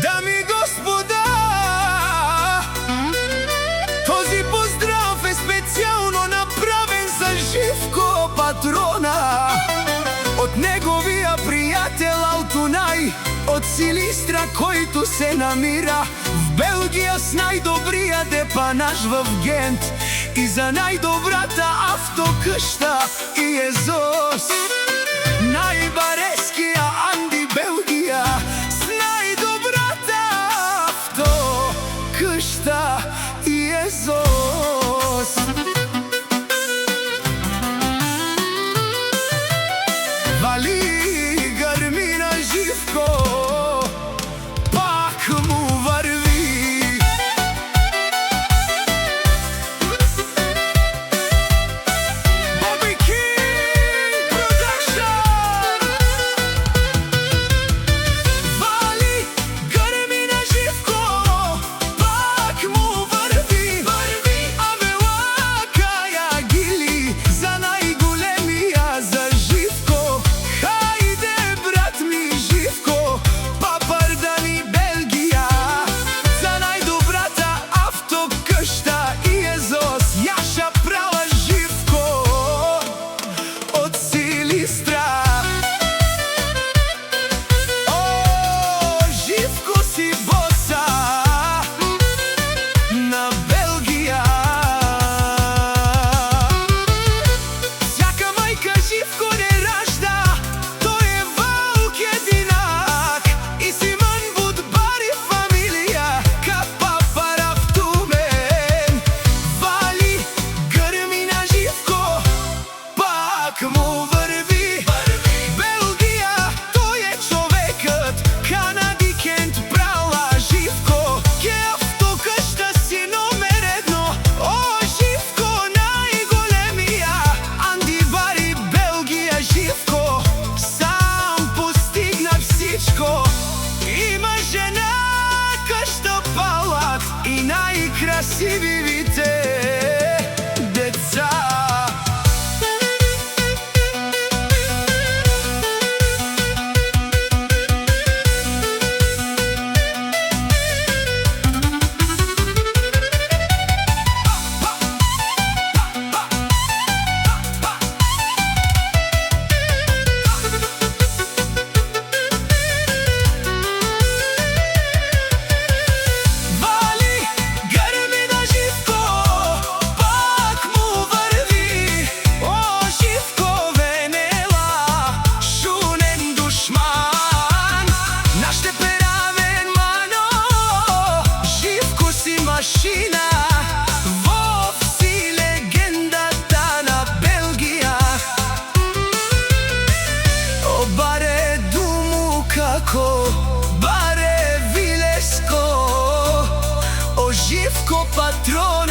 Дами и господа, този поздрав е специално направен за Живко патрона, от неговия приятел Алтунай, от Силистра, който се намира в Белгия с най-добрия депанаж в Гент и за най-добрата автокъща и езос. Най-бареския Анди Белгия с най-добрата автокъща и езос. Вали, гърми на Живко, пак му върви. Боби Кинг Продъкшън. Вали, гърми на Живко, пак му върви. Абе лакая гили за най-големия за Живко. Хайде, брат ми Живко, папардани Белгия, за най-добрата автокъща и езос. Яша права Живко от Силистра. О, Живко си боса на Белгия. Всяка майка Живко не ражда, той е вълк единак и Симън Будбари фамилия, капа паравтумен. Вали, гърми на Живко, пак му върви. Белгия, той е човекът, Канади Кент права Живко, ке автокъща си номер едно. О, Живко най-големия, Анди Бари Белгия. Живко сам постигна всичко. Има жена, къща, палат и най-красивите деца. Вали, гърми на Живко, пак му върви. О, Живко венела, шунен душман, наште перавен мано. Живко си машина, вов си легендата на Белгия. О, баре думу како, баре вилеско, о Живко патрон.